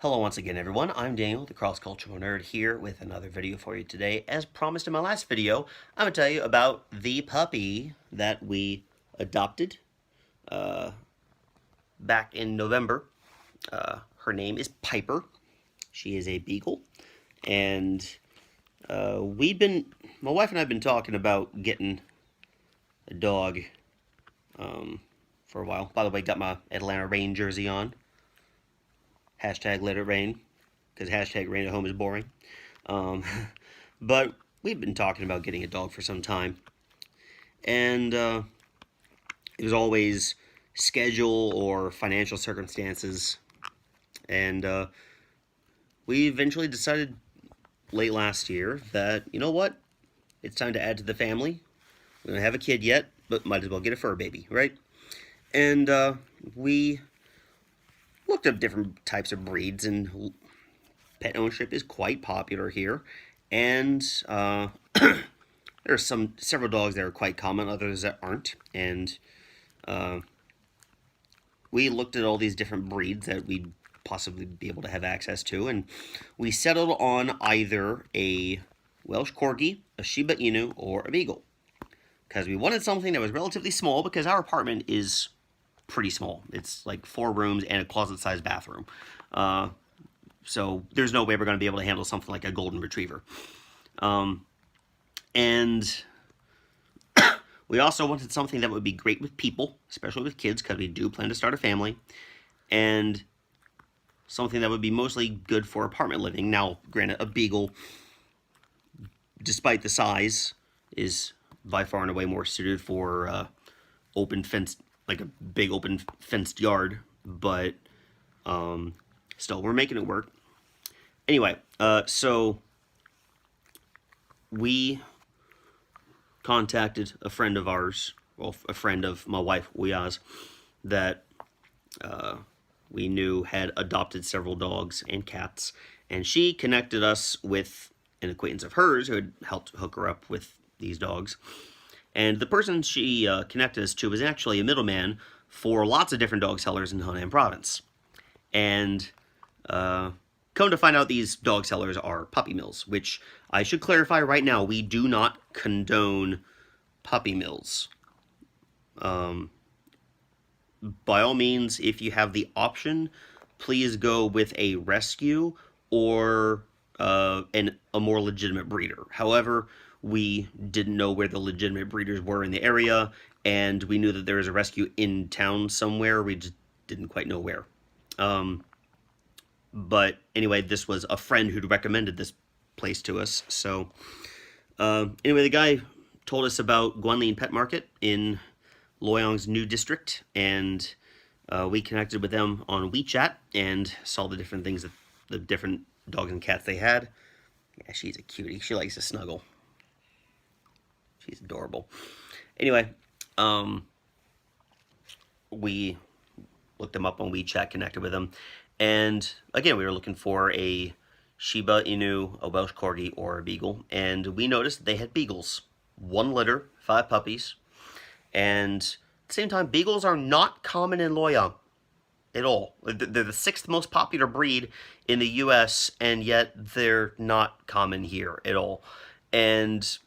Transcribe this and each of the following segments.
Hello once again everyone, I'm Daniel, the cross-cultural nerd here with another video for you today. As promised in my last video, I'm going to tell you about the puppy that we adopted back in November. Her name is Piper. She is a beagle, and my wife and I have been talking about getting a dog for a while. By the way, got my Atlanta Rain jersey on. Hashtag let it rain, because hashtag rain at home is boring. Um, but we've been talking about getting a dog for some time. And it was always schedule or financial circumstances. And we eventually decided late last year that, you know what? It's time to add to the family. We don't have a kid yet, but might as well get a fur baby, right? And we looked up different types of breeds, and pet ownership is quite popular here. And there are several dogs that are quite common, others that aren't. And we looked at all these different breeds that we'd possibly be able to have access to, and we settled on either a Welsh Corgi, a Shiba Inu, or a Beagle, because we wanted something that was relatively small, because our apartment is pretty small. It's like 4 rooms and a closet-sized bathroom. So there's no way we're going to be able to handle something like a golden retriever. And we also wanted something that would be great with people, especially with kids, because we do plan to start a family. And something that would be mostly good for apartment living. Now, granted, a beagle, despite the size, is by far and away more suited for open fenced, like a big open fenced yard, but still, we're making it work. Anyway, so we contacted a friend of ours, well, a friend of my wife, Uyaz, that we knew had adopted several dogs and cats, and she connected us with an acquaintance of hers who had helped hook her up with these dogs. And the person she connected us to was actually a middleman for lots of different dog sellers in Hunan Province. And come to find out, these dog sellers are puppy mills, which I should clarify right now, we do not condone puppy mills. By all means, if you have the option, please go with a rescue or a more legitimate breeder. However, we didn't know where the legitimate breeders were in the area, and we knew that there was a rescue in town somewhere. We just didn't quite know where. But anyway, this was a friend who'd recommended this place to us. So anyway, the guy told us about Guanlin Pet Market in Loyang's new district, and we connected with them on WeChat and saw the different things, that the different dogs and cats they had. Yeah, she's a cutie. She likes to snuggle. She's adorable. Anyway, we looked them up on WeChat, connected with them, and again, we were looking for a Shiba Inu, a Welsh Corgi, or a Beagle, and we noticed they had Beagles. 1 litter, 5 puppies, and at the same time, Beagles are not common in Loyang at all. They're the 6th most popular breed in the U.S., and yet they're not common here at all. And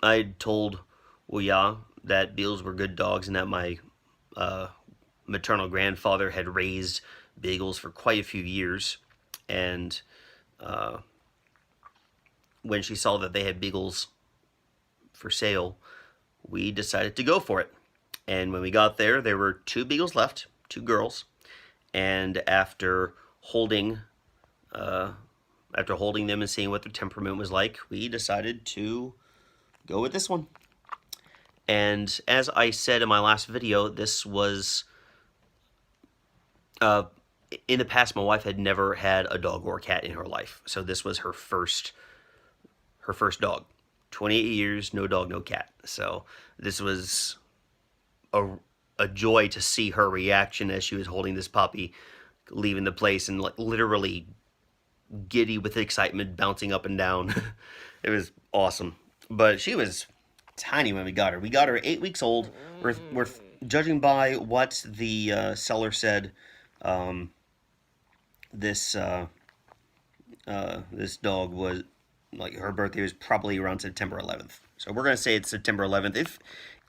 I told Wuya that Beagles were good dogs, and that my maternal grandfather had raised Beagles for quite a few years. And when she saw that they had Beagles for sale, we decided to go for it. And when we got there, there were 2 Beagles left, 2 girls. And after holding them and seeing what their temperament was like, we decided to go with this one. And as I said in my last video, this was in the past, my wife had never had a dog or a cat in her life, so this was her first dog. 28 years, no dog, no cat. So this was a joy to see her reaction as she was holding this puppy, leaving the place, and like literally giddy with excitement, bouncing up and down. It was awesome. But she was tiny when we got her. We got her 8 weeks old. We're judging by what the seller said, this this dog was, like, her birthday was probably around September 11th. So we're gonna say it's September 11th.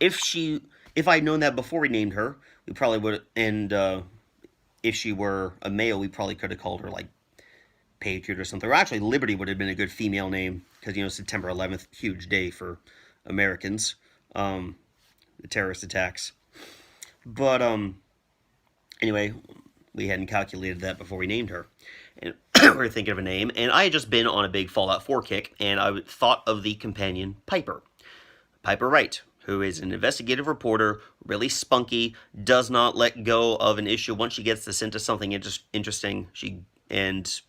If I'd known that before we named her, we probably would. And if she were a male, we probably could have called her like Patriot or something. Or actually, Liberty would have been a good female name because, you know, September 11th, huge day for Americans. The terrorist attacks. But anyway, we hadn't calculated that before we named her. And we were thinking of a name, and I had just been on a big Fallout 4 kick, and I thought of the companion Piper. Piper Wright, who is an investigative reporter, really spunky, does not let go of an issue once she gets this into something interesting. And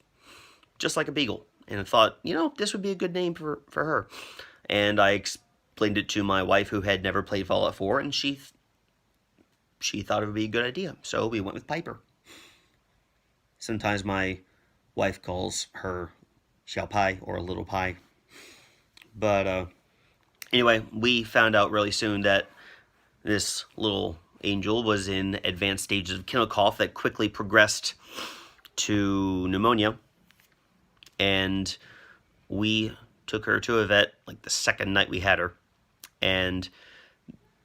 just like a beagle. And I thought, you know, this would be a good name for her. And I explained it to my wife, who had never played Fallout 4, and she thought it would be a good idea. So we went with Piper. Sometimes my wife calls her Xiao Pai or Little Pai. But anyway, we found out really soon that this little angel was in advanced stages of kennel cough that quickly progressed to pneumonia. And we took her to a vet like the second night we had her. And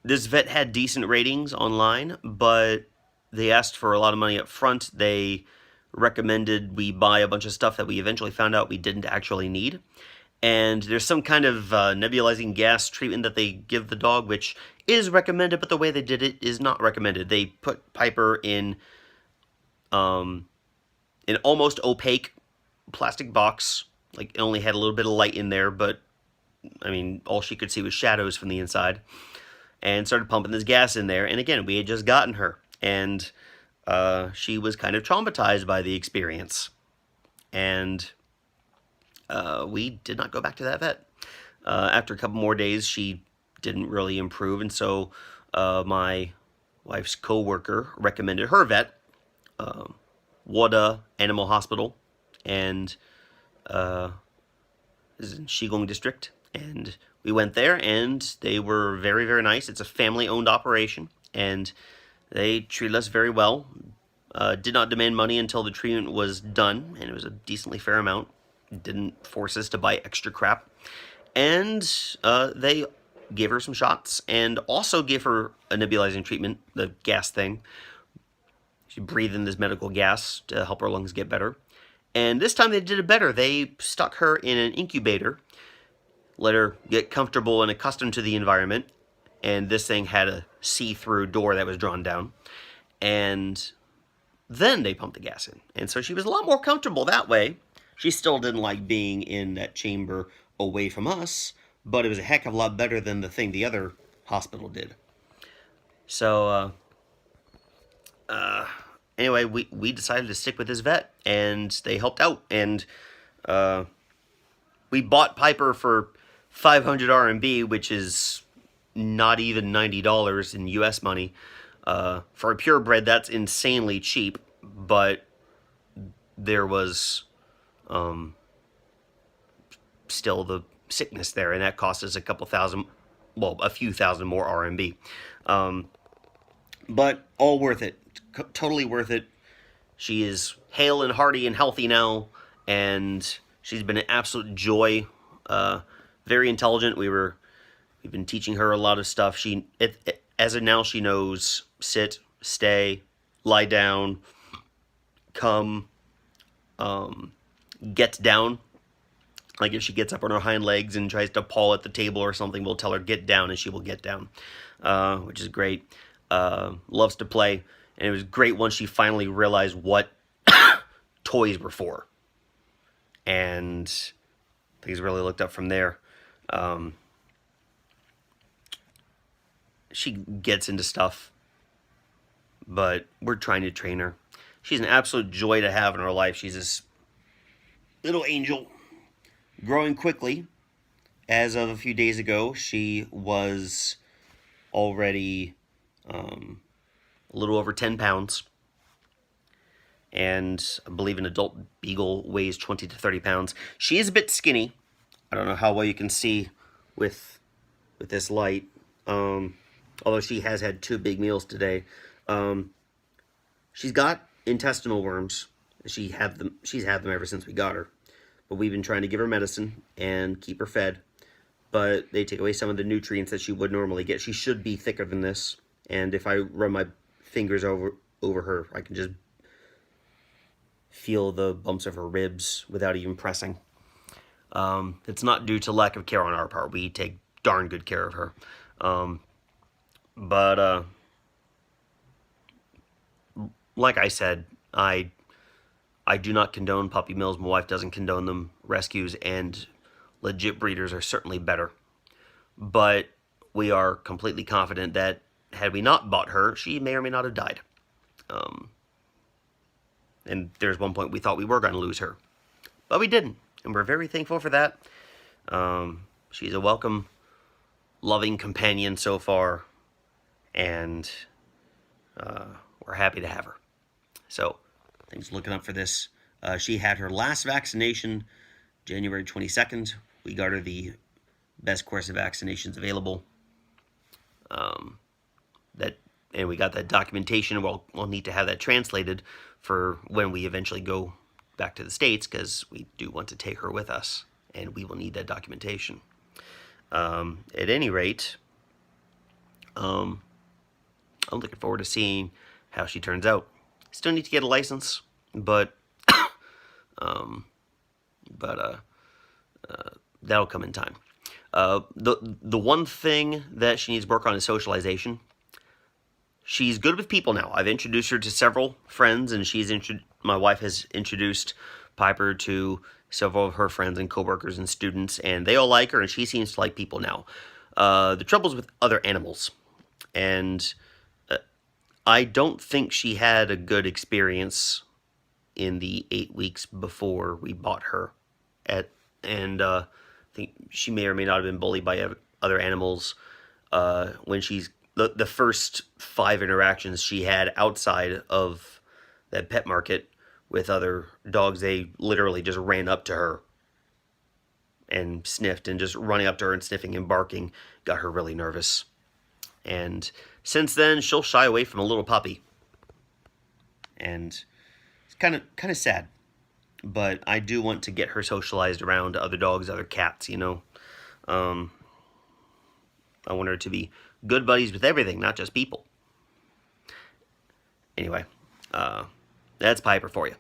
this vet had decent ratings online, but they asked for a lot of money up front. They recommended we buy a bunch of stuff that we eventually found out we didn't actually need. And there's some kind of nebulizing gas treatment that they give the dog, which is recommended, but the way they did it is not recommended. They put Piper in an almost opaque plastic box. Like, it only had a little bit of light in there, but I mean, all she could see was shadows from the inside. And started pumping this gas in there. And again, we had just gotten her, and she was kind of traumatized by the experience. And we did not go back to that vet. After a couple more days, she didn't really improve, and so my wife's co-worker recommended her vet, Wada Animal Hospital, and this is in Shigong District. And we went there, and they were very, very nice. It's a family-owned operation, and they treated us very well. Did not demand money until the treatment was done, and it was a decently fair amount. Didn't force us to buy extra crap. And they gave her some shots, and also gave her a nebulizing treatment, the gas thing. She breathed in this medical gas to help her lungs get better. And this time they did it better. They stuck her in an incubator, let her get comfortable and accustomed to the environment, and this thing had a see-through door that was drawn down, and then they pumped the gas in. And so she was a lot more comfortable that way. She still didn't like being in that chamber away from us, but it was a heck of a lot better than the thing the other hospital did. So, anyway, we decided to stick with this vet, and they helped out. And we bought Piper for 500 RMB, which is not even $90 in US money. For a purebred, that's insanely cheap, but there was still the sickness there, and that cost us a couple thousand, well, a few thousand more RMB. But all worth it. Totally worth it. She is hale and hearty and healthy now, and she's been an absolute joy. Very intelligent. We've been teaching her a lot of stuff. As of now, she knows sit, stay, lie down, come, get down. Like, if she gets up on her hind legs and tries to paw at the table or something, we'll tell her get down, and she will get down, which is great. Loves to play, and it was great once she finally realized what toys were for, and things really looked up from there. She gets into stuff, but we're trying to train her. She's an absolute joy to have in our life. She's this little angel, growing quickly. As of a few days ago, she was already a little over 10 pounds. And I believe an adult beagle weighs 20 to 30 pounds. She is a bit skinny. I don't know how well you can see with this light. Although she has had 2 big meals today. She's got intestinal worms. She's had them ever since we got her. But we've been trying to give her medicine and keep her fed. But they take away some of the nutrients that she would normally get. She should be thicker than this. And if I run my fingers over her, I can just feel the bumps of her ribs without even pressing. It's not due to lack of care on our part. We take darn good care of her. But like I said, I do not condone puppy mills. My wife doesn't condone them. Rescues and legit breeders are certainly better. But we are completely confident that had we not bought her, she may or may not have died. And there's one point we thought we were going to lose her. But we didn't. And we're very thankful for that. She's a welcome, loving companion so far. And we're happy to have her. So, thanks for looking up for this. She had her last vaccination January 22nd. We got her the best course of vaccinations available. And we got that documentation. We'll need to have that translated for when we eventually go back to the States, because we do want to take her with us, and we will need that documentation. At any rate, I'm looking forward to seeing how she turns out. Still need to get a license, but that'll come in time. The one thing that she needs to work on is socialization. She's good with people now. I've introduced her to several friends, and my wife has introduced Piper to several of her friends and coworkers and students, and they all like her, and she seems to like people now. The trouble's with other animals, and I don't think she had a good experience in the 8 weeks before we bought her. I think she may or may not have been bullied by other animals when she's the first 5 interactions she had outside of that pet market with other dogs. They literally just ran up to her and sniffed, and just running up to her and sniffing and barking got her really nervous. And since then, she'll shy away from a little puppy. And it's kind of sad. But I do want to get her socialized around other dogs, other cats, you know. I want her to be good buddies with everything, not just people. Anyway, that's Piper for you.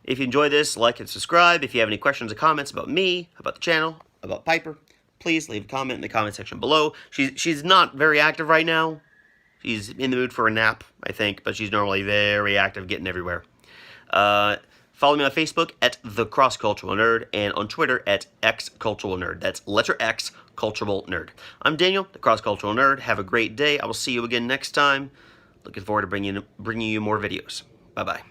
If you enjoy this, like and subscribe. If you have any questions or comments about me, about the channel, about Piper, please leave a comment in the comment section below. She's not very active right now. She's in the mood for a nap, I think, but she's normally very active, getting everywhere. Follow me on Facebook at The Cross Cultural Nerd, and on Twitter at X Cultural Nerd. That's letter X, Cultural Nerd. I'm Daniel, The Cross Cultural Nerd. Have a great day. I will see you again next time. Looking forward to bringing you more videos. Bye-bye.